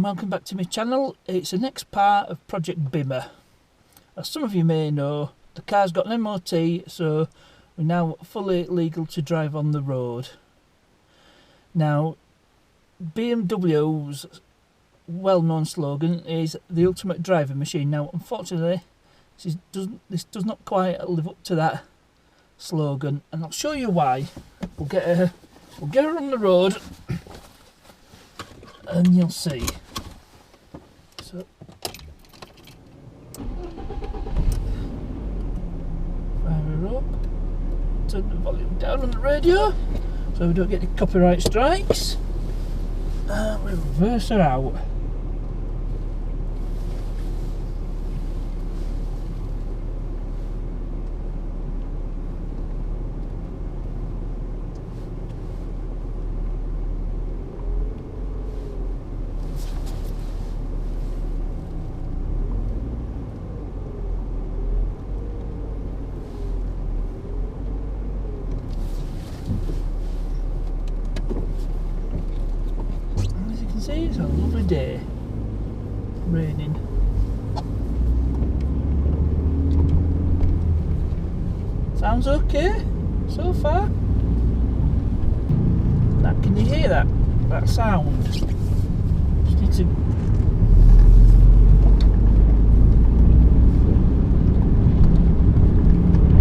welcome back to my channel. It's the next part of Project Bimmer. As some of you may know, the car's got an MOT, so we're now fully legal to drive on the road. Now, BMW's well-known slogan is the ultimate driving machine. Now, unfortunately, this does not quite live up to that slogan, and I'll show you why. We'll get her on the road, and you'll see. So, fire her up, turn the volume down on the radio so we don't get any copyright strikes, and we reverse her out. It's a lovely day, raining. Sounds okay so far. Now, can you hear that sound? Just need to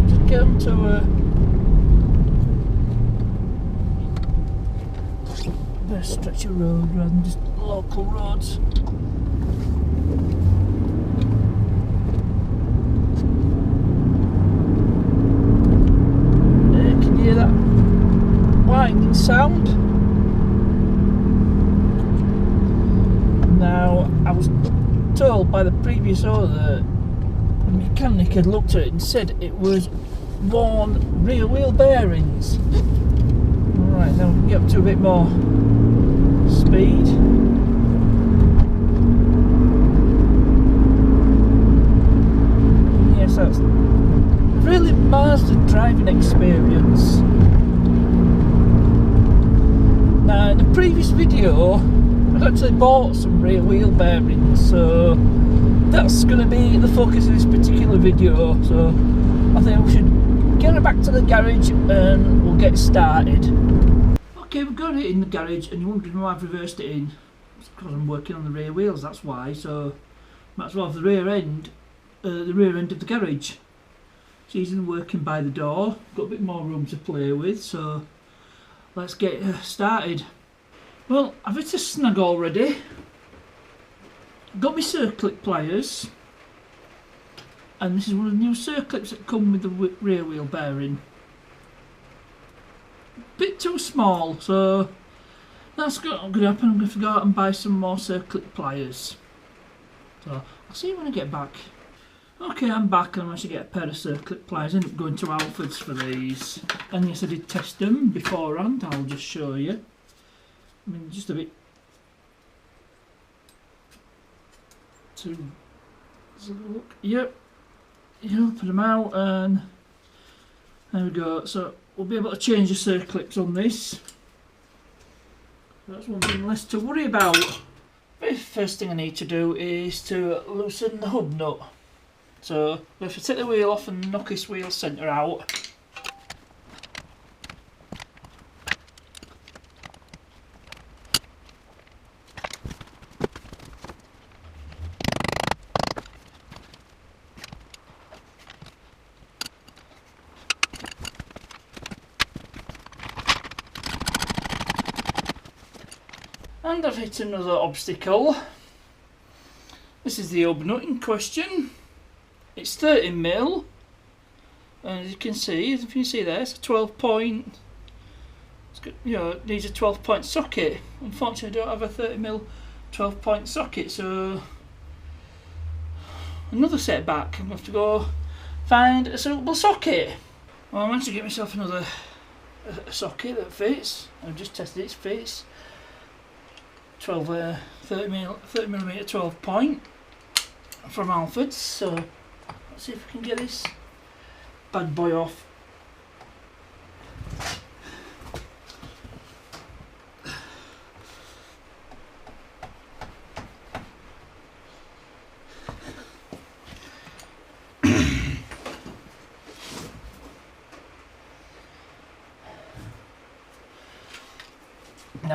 just get them to a stretch of road rather than just local roads. Can you hear that whining sound? Now, I was told by the previous owner that the mechanic had looked at it and said it was worn rear wheel bearings. Right, now we can get up to a bit more speed. Yes, that's really mars the driving experience. Now, in the previous video, I've actually bought some rear wheel bearings, so that's going to be the focus of this particular video. So I think we should get her back to the garage and we'll get started. Okay, we've got it in the garage, and you're wondering why I've reversed it in. It's because I'm working on the rear wheels, that's why. So might as well have the rear end of the garage. It's easy than working by the door. Got a bit more room to play with, so let's get started. Well, I've hit a snag already. Got my circlip pliers, and this is one of the new circlips that come with the rear wheel bearing. Bit too small, so that's going to happen. I'm going to go out and buy some more circlip pliers. So I'll see you when I get back. Okay, I'm back, and I managed to get a pair of circlip pliers. I ended up going to Halfords for these, and yes, I did test them beforehand. I'll just show you. I mean, just a bit to let's have a look. Yep, put them out, and there we go. So we'll be able to change the circlips on this. That's one thing less to worry about. The first thing I need to do is to loosen the hub nut. So if I take the wheel off and knock this wheel centre out. And I've hit another obstacle. This is the hub nut in question. It's 30mm, and as you can see, if you see there, it's a 12 point. It's got, it needs a 12 point socket. Unfortunately, I don't have a 30mm 12 point socket, so another setback. I'm going to have to go find a suitable socket. Well, I managed to get myself another socket that fits. I've just tested it fits. 30mm 12 point from Halfords, so let's see if we can get this bad boy off.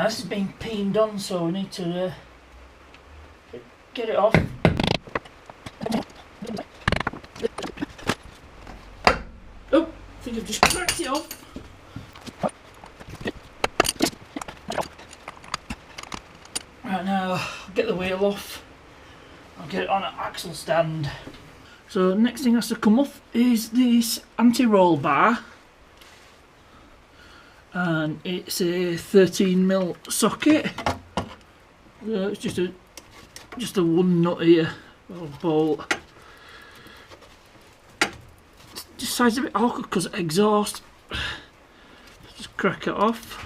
Now this is being peened on, so we need to get it off. Oh, I think I've just cracked it off. Right, now I'll get the wheel off. I'll get it on an axle stand. So next thing has to come off is this anti-roll bar, and it's a 13mm socket. So it's just a one nut here, little bolt. It's just size a bit awkward because exhaust. Just crack it off.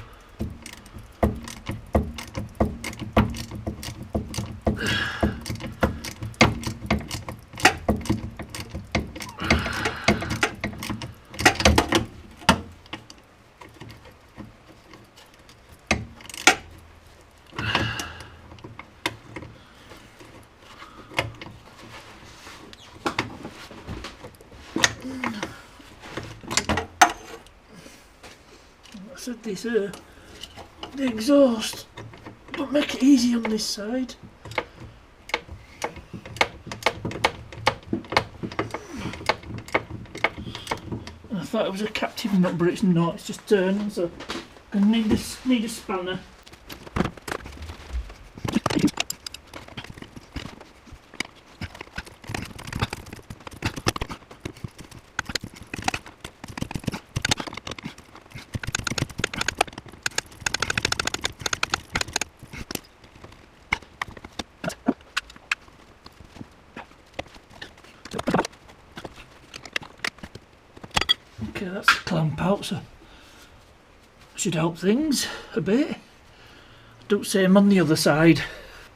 I said this the exhaust don't make it easy on this side. And I thought it was a captive nut, but it's not, it's just turning, so I need a spanner. Okay, that's the clamp out, so should help things a bit. Do the same on the other side.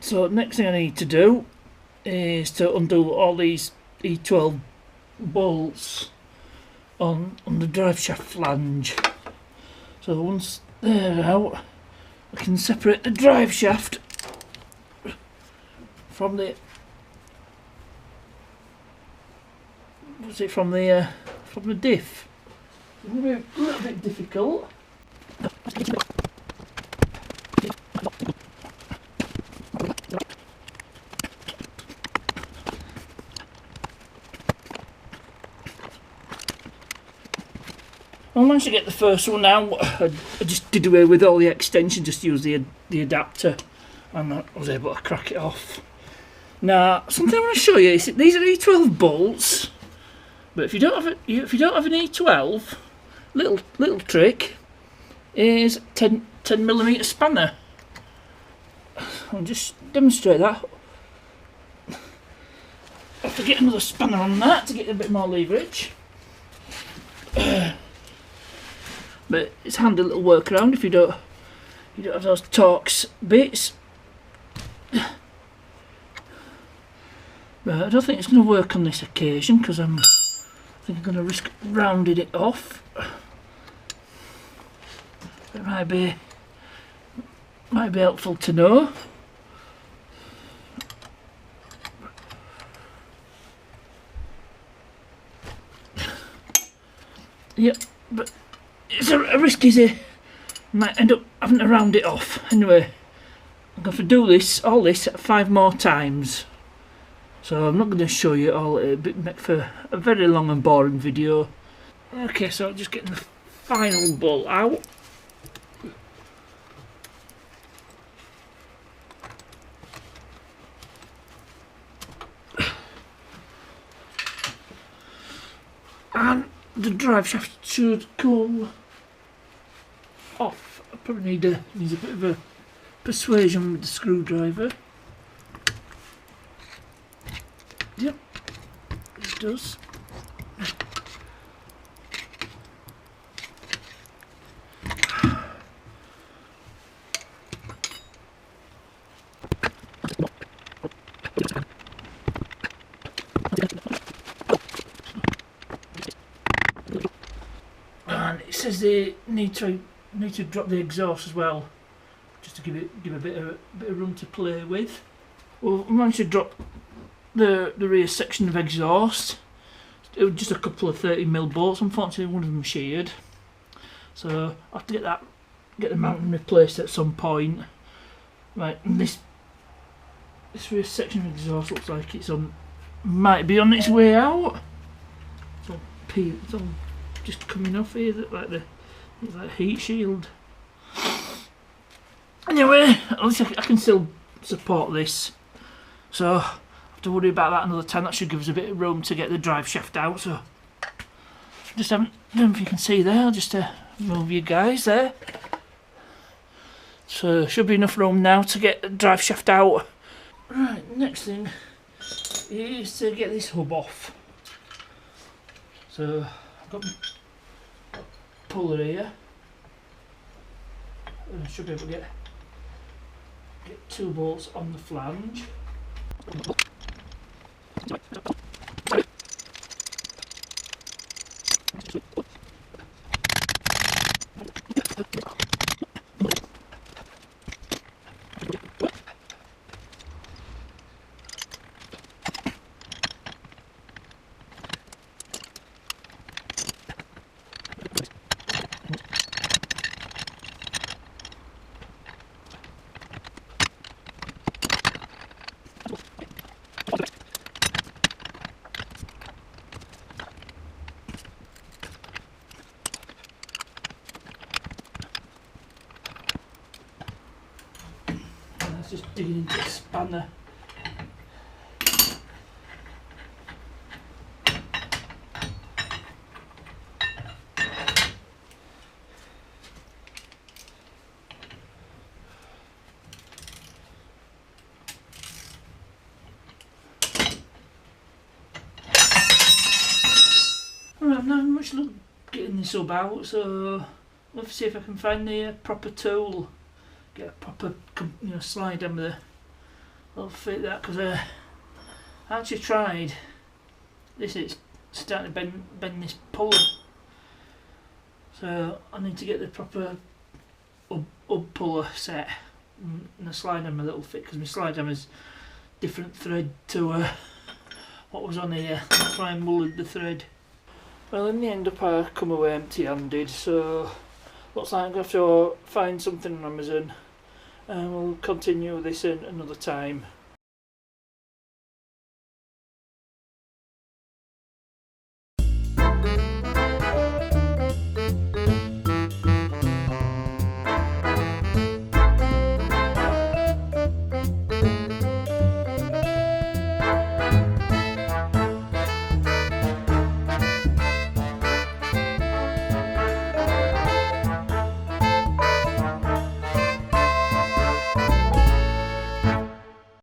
So next thing I need to do is to undo all these E12 bolts on the driveshaft flange. So once they're out, I can separate the driveshaft from the diff. It's going to be a little bit difficult. I managed to get the first one out. I just did away with all the extension, just used the adapter, and I was able to crack it off. Now, something I want to show you is these are E12 bolts, but if you don't have an E12, little trick is 10mm spanner. I'll just demonstrate that. I have to get another spanner on that to get a bit more leverage. But it's a handy little workaround if you don't have those Torx bits. But I don't think it's going to work on this occasion because I think I'm going to risk rounding it off. It might be helpful to know. Yep, but it's a risk, is it? Might end up having to round it off. Anyway, I'm going to do all this 5 more times. So I'm not going to show you all, it would make for a very long and boring video. Okay, so I'm just getting the final bolt out. And the drive shaft should come off. I probably needs a bit of a persuasion with the screwdriver. Yep, it does. And it says they need to drop the exhaust as well, just to give a bit of room to play with. Well, I managed to drop the rear section of exhaust. It was just a couple of 30mm bolts. Unfortunately, one of them sheared, so I have to get that get the mounting replaced at some point. Right, and this rear section of exhaust looks like might be on its way out. It's all just coming off here, like the heat shield. Anyway, at least I can still support this, so I have to worry about that another time. That should give us a bit of room to get the drive shaft out. So just haven't, I don't know if you can see there, I'll just move you guys there. So should be enough room now to get the drive shaft out. Right, next thing is to get this hub off. So I've got my puller here, and I should be able to get 2 bolts on the flange. Just digging into the spanner. Alright, I've not had much luck getting this hub out, so let's see if I can find the proper tool. Get a proper, slide hammer that'll fit that, because I actually tried this. It's starting to bend this puller, so I need to get the proper hub puller set and a slide hammer that'll fit, because my slide hammer's different thread to what was on here. I'll try and mullered the thread. Well, in the end up I come away empty-handed, so looks like I'm going to have to find something on Amazon, and we'll continue this in another time.